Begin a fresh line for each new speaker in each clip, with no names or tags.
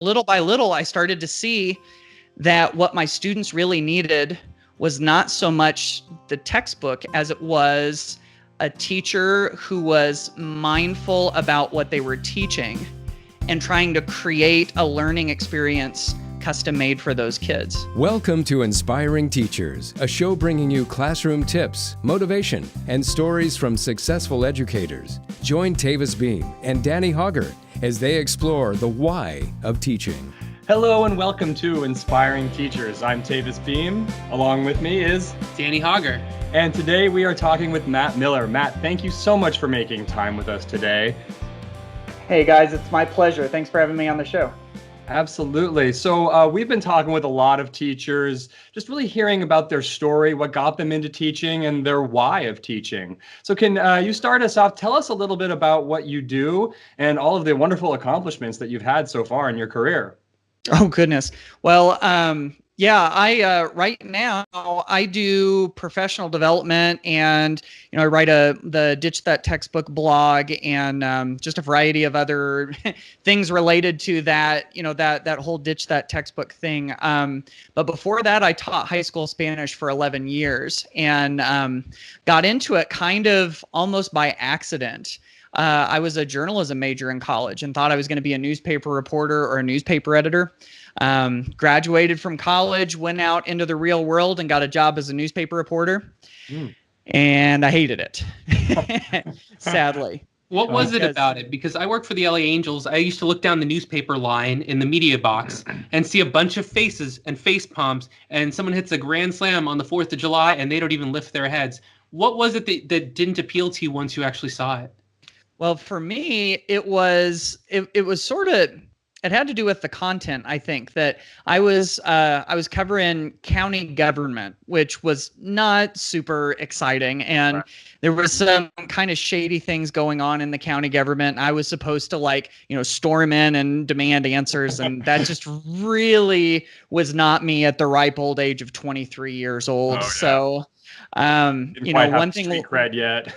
little by little, I started to see that what my students really needed was not so much the textbook as it was a teacher who was mindful about what they were teaching and trying to create a learning experience custom made for those kids.
Welcome to Inspiring Teachers, a show bringing you classroom tips, motivation, and stories from successful educators. Join Tavis and Danny as they explore the why of teaching.
Hello and welcome to Inspiring Teachers. I'm Tavis Beam. Along with me is
Danny Hogger.
And today we are talking with Matt Miller. Matt, thank you so much for making time with us today.
Hey guys, it's my pleasure. Thanks for having me on the show.
Absolutely. So we've been talking with a lot of teachers, just really hearing about their story, what got them into teaching, and their why of teaching. So can you start us off? Tell us a little bit about what you do and all of the wonderful accomplishments that you've had so far in your career.
Oh, goodness. Well, I right now I do professional development, and I write the Ditch That Textbook blog, and just a variety of other things related to that. That whole Ditch That Textbook thing. But before that, I taught high school Spanish for 11 years, and got into it kind of almost by accident. I was a journalism major in college and thought I was going to be a newspaper reporter or a newspaper editor. Graduated from college, went out into the real world and got a job as a newspaper reporter. And I hated it, sadly.
What was it about it? Because I worked for the LA Angels. I used to look down the newspaper line in the media box and see a bunch of faces and face palms, and someone hits a grand slam on the 4th of July and they don't even lift their heads. What was it that didn't appeal to you once you actually saw it?
Well, for me, it was sort of, it had to do with the content. I think that I was covering county government, which was not super exciting, and right. There was some kind of shady things going on in the county government. I was supposed to storm in and demand answers, and that just really was not me at the ripe old age of 23 years old. Oh, yeah. So.
One thing street cred yet.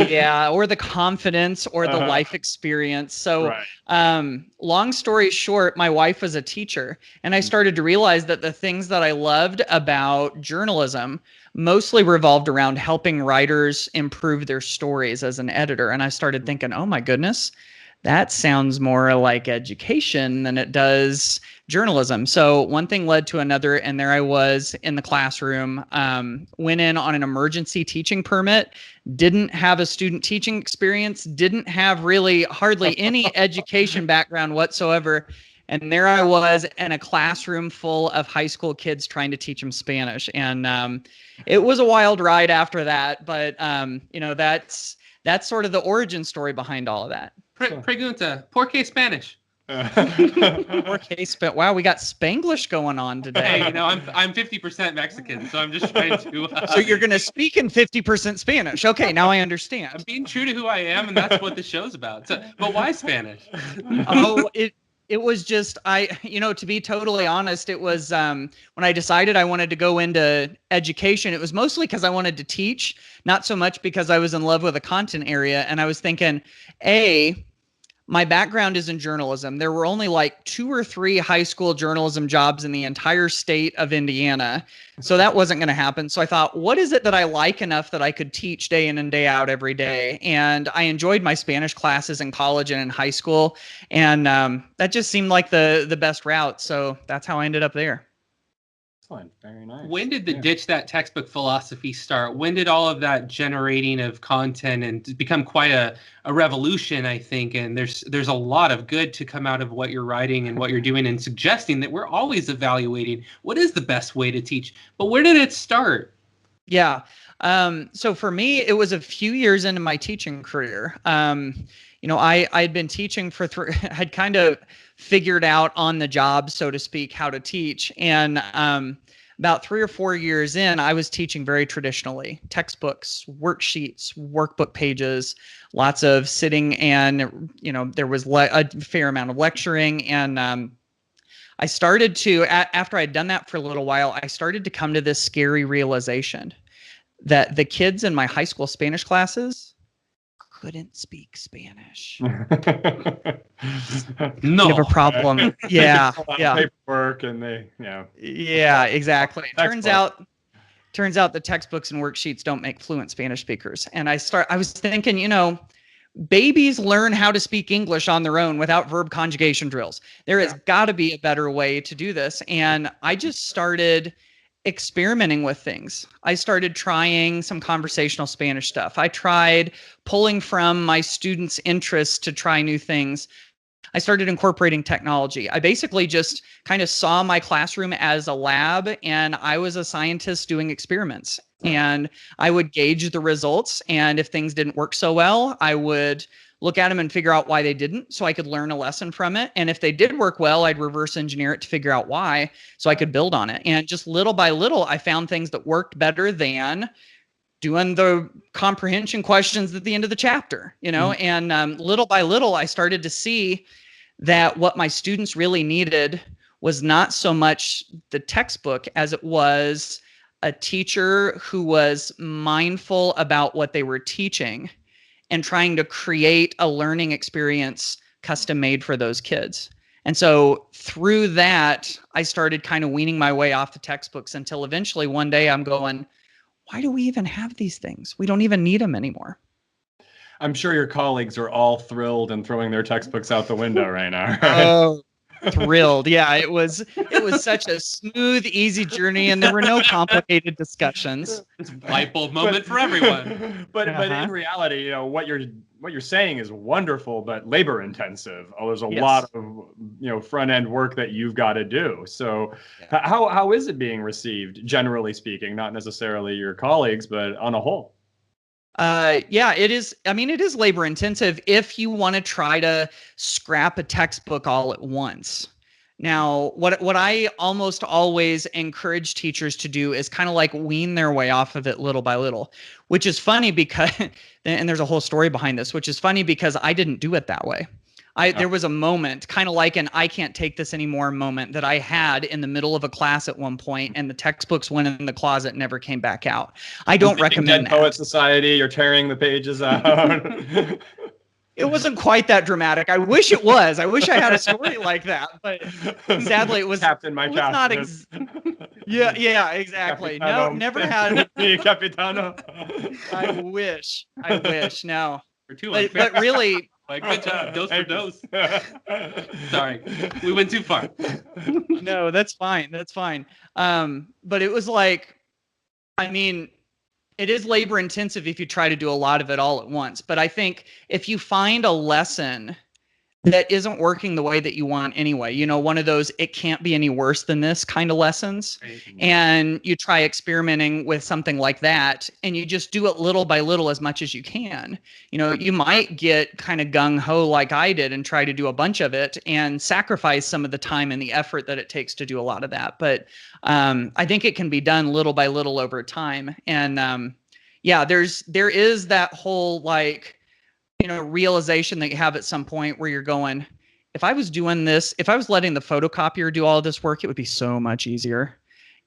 Yeah, or the confidence or the life experience. So, right. Long story short, my wife was a teacher, and I started to realize that the things that I loved about journalism mostly revolved around helping writers improve their stories as an editor. And I started thinking, oh my goodness, that sounds more like education than it does journalism. So one thing led to another, and there I was in the classroom, went in on an emergency teaching permit, didn't have a student teaching experience, didn't have really hardly any education background whatsoever. And there I was in a classroom full of high school kids trying to teach them Spanish. And it was a wild ride after that. But, that's sort of the origin story behind all of that.
Pregunta, ¿por qué Spanish?
Wow, we got Spanglish going on today.
Hey, I'm 50% Mexican, so I'm just trying to.
So you're going to speak in 50% Spanish. Okay, now I understand.
I'm being true to who I am, and that's what the show's about. So, but why Spanish?
It was just, to be totally honest, it was when I decided I wanted to go into education, it was mostly because I wanted to teach, not so much because I was in love with the content area. And I was thinking, my background is in journalism. There were only like 2 or 3 high school journalism jobs in the entire state of Indiana. So that wasn't going to happen. So I thought, what is it that I like enough that I could teach day in and day out every day? And I enjoyed my Spanish classes in college and in high school. And that just seemed like the best route. So that's how I ended up there.
Excellent. Very nice.
When did the Ditch That Textbook philosophy start? When did all of that generating of content and become quite a revolution, I think? And there's a lot of good to come out of what you're writing and what you're doing, and suggesting that we're always evaluating what is the best way to teach. But where did it start?
Yeah. So for me, it was a few years into my teaching career. I'd been teaching for had kind of figured out on the job, so to speak, how to teach. And about 3 or 4 years in, I was teaching very traditionally: textbooks, worksheets, workbook pages, lots of sitting, and there was a fair amount of lecturing. And I started to, after I'd done that for a little while, I started to come to this scary realization that the kids in my high school Spanish classes couldn't speak Spanish.
No.
You have a problem. Yeah.
Paperwork and
Yeah, exactly. Turns out the textbooks and worksheets don't make fluent Spanish speakers. And I was thinking, babies learn how to speak English on their own without verb conjugation drills. There has got to be a better way to do this. And I just started experimenting with things. I started trying some conversational Spanish stuff. I tried pulling from my students' interests to try new things. I started incorporating technology. I basically just kind of saw my classroom as a lab, and I was a scientist doing experiments. And I would gauge the results, and if things didn't work so well, I would look at them and figure out why they didn't, so I could learn a lesson from it. And if they did work well, I'd reverse engineer it to figure out why, so I could build on it. And just little by little, I found things that worked better than doing the comprehension questions at the end of the chapter, and little by little, I started to see that what my students really needed was not so much the textbook as it was a teacher who was mindful about what they were teaching and trying to create a learning experience custom made for those kids. And so through that, I started kind of weaning my way off the textbooks until eventually one day I'm going, why do we even have these things? We don't even need them anymore.
I'm sure your colleagues are all thrilled and throwing their textbooks out the window right now.
Oh, thrilled. Yeah, it was such a smooth, easy journey, and there were no complicated discussions.
It's a light bulb moment for everyone.
But in reality, what you're saying is wonderful, but labor intensive. There's a lot of front end work that you've got to do. So how is it being received, generally speaking? Not necessarily your colleagues, but on a whole.
It is. I mean, it is labor intensive if you want to try to scrap a textbook all at once. Now, what I almost always encourage teachers to do is kind of like wean their way off of it little by little, which is funny because, and there's a whole story behind this, which is funny because I didn't do it that way. There was a moment, kind of like an I can't take this anymore moment that I had in the middle of a class at one point, and the textbooks went in the closet and never came back out. I don't recommend that.
Poet Society, you're tearing the pages out.
It wasn't quite that dramatic. I wish it was. I wish I had a story like that, but sadly it was.
Captain, my captain.
Yeah, exactly.
Capitano.
No, never had.
Capitano.
I wish. No.
We're too
but really.
Like, good job. Dose for dose. Sorry, we went too far.
No, that's fine. But it was like, I mean, it is labor intensive if you try to do a lot of it all at once. But I think if you find a lesson that isn't working the way that you want anyway, one of those, it can't be any worse than this kind of lessons. And you try experimenting with something like that, and you just do it little by little as much as you can. You might get kind of gung-ho like I did and try to do a bunch of it and sacrifice some of the time and the effort that it takes to do a lot of that. But I think it can be done little by little over time. And there is that whole realization that you have at some point where you're going, if I was doing this, if I was letting the photocopier do all of this work, it would be so much easier.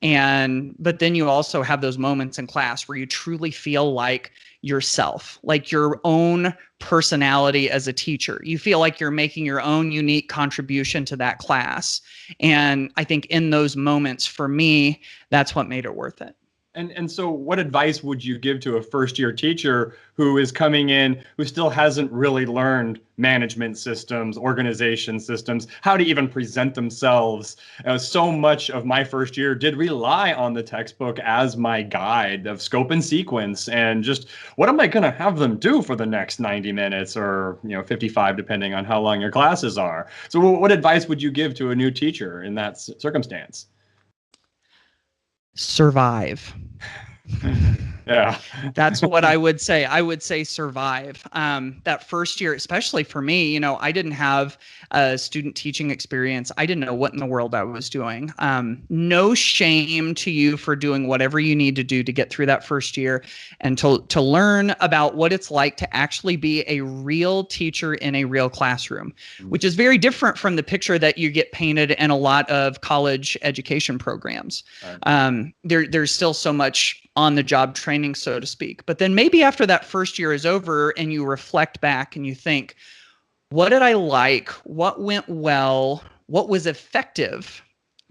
But then you also have those moments in class where you truly feel like yourself, like your own personality as a teacher. You feel like you're making your own unique contribution to that class. And I think in those moments, for me, that's what made it worth it.
And so what advice would you give to a first-year teacher who is coming in, who still hasn't really learned management systems, organization systems, how to even present themselves? So much of my first year did rely on the textbook as my guide of scope and sequence, and just what am I going to have them do for the next 90 minutes or 55, depending on how long your classes are. So what advice would you give to a new teacher in that circumstance?
Survive.
Yeah.
That's what I would say. I would say survive. That first year, especially for me, I didn't have a student teaching experience. I didn't know what in the world I was doing. No shame to you for doing whatever you need to do to get through that first year and to learn about what it's like to actually be a real teacher in a real classroom, which is very different from the picture that you get painted in a lot of college education programs. There's still so much on the job training, so to speak. But then maybe after that first year is over and you reflect back and you think, what did I like? What went well? What was effective?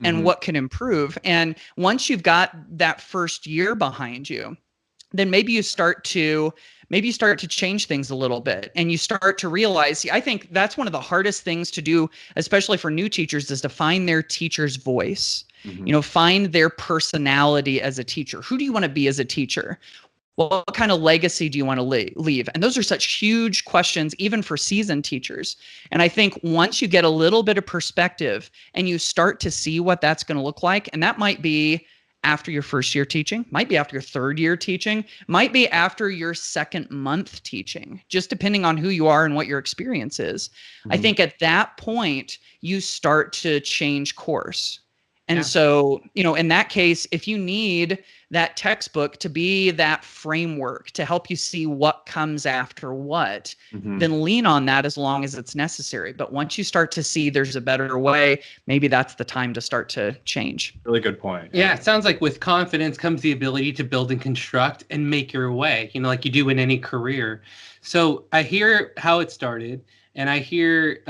And what can improve? And once you've got that first year behind you, then maybe you start to change things a little bit, and you start to realize, see, I think that's one of the hardest things to do, especially for new teachers, is to find their teacher's voice. Find their personality as a teacher. Who do you want to be as a teacher? What kind of legacy do you want to leave? And those are such huge questions, even for seasoned teachers. And I think once you get a little bit of perspective and you start to see what that's going to look like, and that might be after your first year teaching, might be after your third year teaching, might be after your second month teaching, just depending on who you are and what your experience is. I think at that point, you start to change course. And so, in that case, if you need that textbook to be that framework to help you see what comes after what, then lean on that as long as it's necessary. But once you start to see there's a better way, maybe that's the time to start to change.
Really good point.
Yeah, it sounds like with confidence comes the ability to build and construct and make your way, like you do in any career. So I hear how it started. And I hear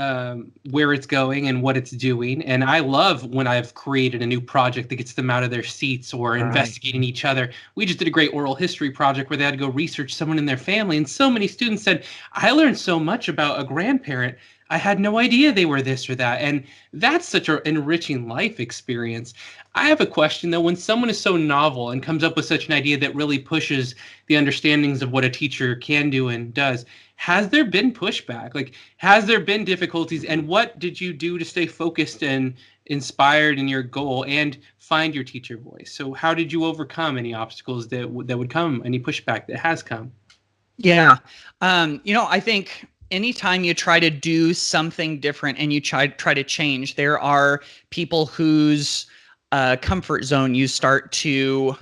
where it's going and what it's doing. And I love when I've created a new project that gets them out of their seats or investigating each other. We just did a great oral history project where they had to go research someone in their family. And so many students said, I learned so much about a grandparent. I had no idea they were this or that. And that's such an enriching life experience. I have a question, though. When someone is so novel and comes up with such an idea that really pushes the understandings of what a teacher can do and does, has there been pushback? Like, has there been difficulties? And what did you do to stay focused and inspired in your goal and find your teacher voice? So how did you overcome any obstacles that would come, any pushback that has come?
Yeah. I think anytime you try to do something different and you try to change, there are people whose comfort zone you start to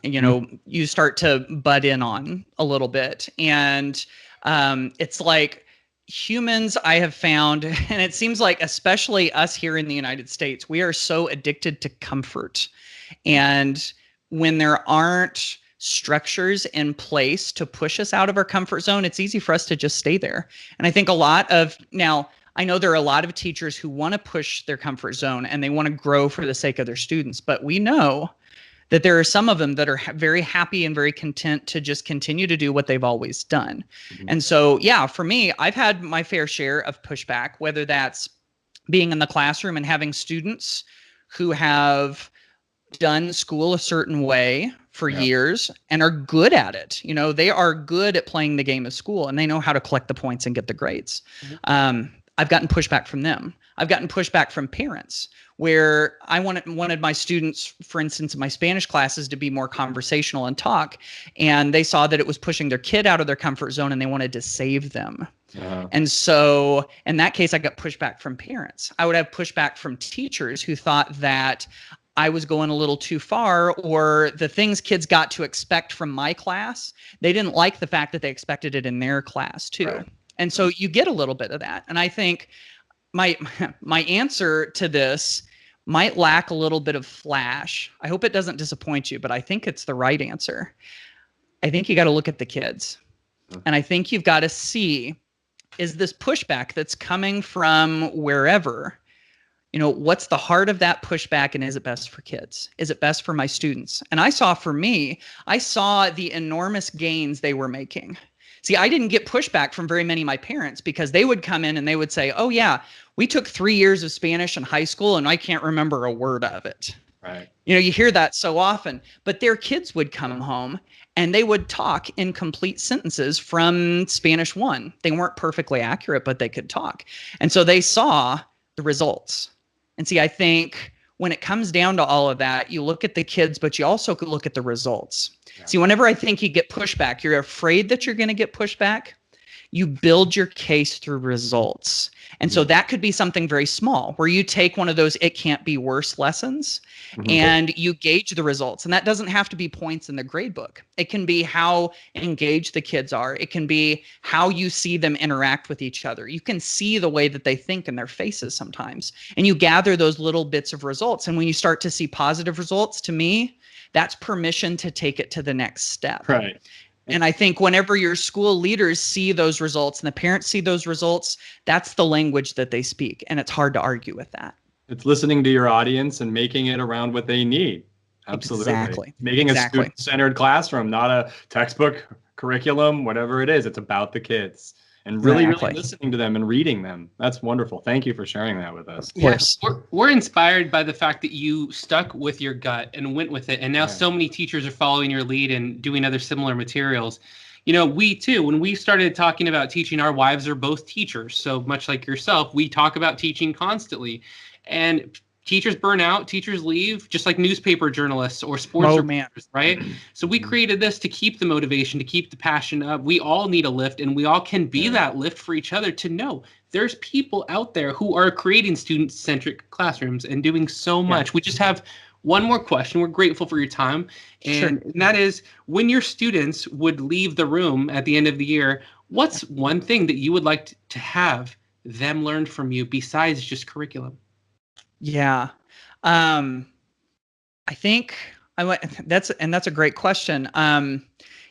butt in on a little bit. And it's like humans, I have found, and it seems like especially us here in the United States, we are so addicted to comfort. And when there aren't structures in place to push us out of our comfort zone, it's easy for us to just stay there. And I think now I know there are a lot of teachers who want to push their comfort zone and they want to grow for the sake of their students, but we know that there are some of them that are very happy and very content to just continue to do what they've always done. And so, for me, I've had my fair share of pushback, whether that's being in the classroom and having students who have done school a certain way for years and are good at it. They are good at playing the game of school and they know how to collect the points and get the grades. I've gotten pushback from them. I've gotten pushback from parents where I wanted my students, for instance, in my Spanish classes, to be more conversational and talk. And they saw that it was pushing their kid out of their comfort zone and they wanted to save them. And so in that case, I got pushback from parents. I would have pushback from teachers who thought that I was going a little too far, or the things kids got to expect from my class, they didn't like the fact that they expected it in their class too. Right. And so you get a little bit of that. And I think my answer to this might lack a little bit of flash. I hope it doesn't disappoint you, but I think it's the right answer. I think you got to look at the kids. And I think you've got to see, is this pushback that's coming from wherever, what's the heart of that pushback, and is it best for kids? Is it best for my students? And I saw the enormous gains they were making. See, I didn't get pushback from very many of my parents because they would come in and they would say, oh yeah, we took 3 years of Spanish in high school and I can't remember a word of it.
Right.
You hear that so often, but their kids would come home and they would talk in complete sentences from Spanish 1. They weren't perfectly accurate, but they could talk. And so they saw the results. And see, I think when it comes down to all of that, you look at the kids, but you also could look at the results. Yeah. See, whenever I think you get pushback, you're afraid that you're going to get pushback. you build your case through results. And so that could be something very small where you take one of those "it can't be worse" lessons and you gauge the results. And that doesn't have to be points in the grade book. It can be how engaged the kids are. It can be how you see them interact with each other. You can see the way that they think in their faces sometimes. And you gather those little bits of results. And when you start to see positive results, to me, that's permission to take it to the next step.
Right.
And I think whenever your school leaders see those results and the parents see those results, that's the language that they speak. And it's hard to argue with that.
It's listening to your audience and making it around what they need. Absolutely.
Exactly.
Making a student-centered classroom, not a textbook curriculum, whatever it is. It's about the kids and really listening to them and reading them. That's wonderful. Thank you for sharing that with us.
Yes, we're inspired by the fact that you stuck with your gut and went with it. And now so many teachers are following your lead and doing other similar materials. We too, when we started talking about teaching, our wives are both teachers. So much like yourself, we talk about teaching constantly. And teachers burn out, teachers leave, just like newspaper journalists or sports reporters, right? So we created this to keep the motivation, to keep the passion up. We all need a lift, and we all can be that lift for each other to know there's people out there who are creating student-centric classrooms and doing so much. We just have one more question. We're grateful for your time. And that is, when your students would leave the room at the end of the year, what's one thing that you would like to have them learn from you besides just curriculum?
Yeah. I think that's a great question. And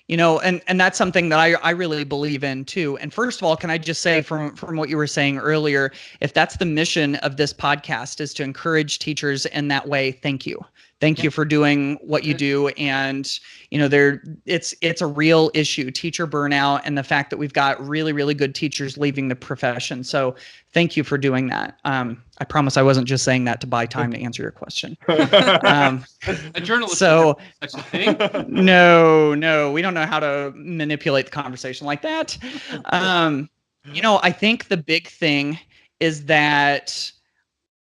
that's something that I really believe in too. And first of all, can I just say from what you were saying earlier, if that's the mission of this podcast is to encourage teachers in that way, thank you. Thank you for doing what you do. And, it's a real issue, teacher burnout, and the fact that we've got really, really good teachers leaving the profession. So thank you for doing that. I promise I wasn't just saying that to buy time to answer your question.
A journalist.
So
such a thing?
No, we don't know how to manipulate the conversation like that. I think the big thing is that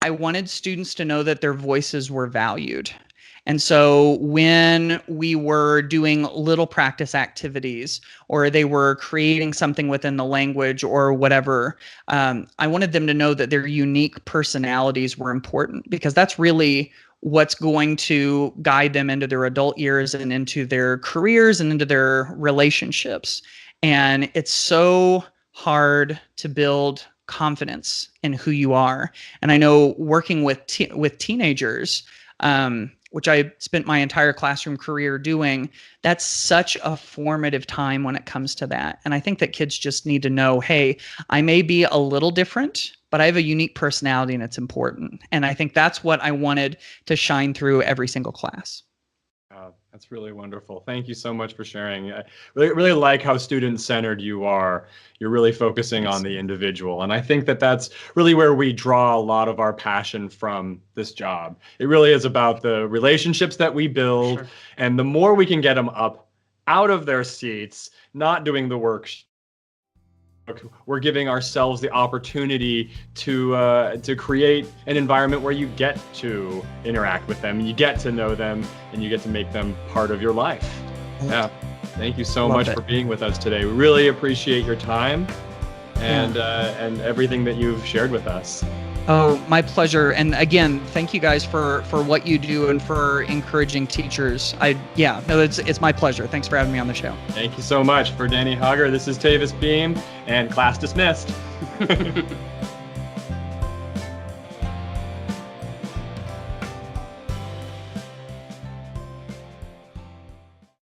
I wanted students to know that their voices were valued. And so when we were doing little practice activities or they were creating something within the language or whatever, I wanted them to know that their unique personalities were important, because that's really what's going to guide them into their adult years and into their careers and into their relationships. And it's so hard to build confidence in who you are. And I know working with teenagers, which I spent my entire classroom career doing, that's such a formative time when it comes to that. And I think that kids just need to know, hey, I may be a little different, but I have a unique personality and it's important. And I think that's what I wanted to shine through every single class.
That's really wonderful. Thank you so much for sharing. I really like how student-centered you are. You're really focusing on the individual. And I think that that's really where we draw a lot of our passion from this job. It really is about the relationships that we build. And the more we can get them up out of their seats, not doing the work, we're giving ourselves the opportunity to create an environment where you get to interact with them, you get to know them, and you get to make them part of your life. Yeah. Thank you so much for being with us today. We really appreciate your time and everything that you've shared with us.
Oh, my pleasure. And again, thank you guys for what you do and for encouraging teachers. It's my pleasure. Thanks for having me on the show.
Thank you so much. For Danny Hogger, this is Tavis Beam, and class dismissed.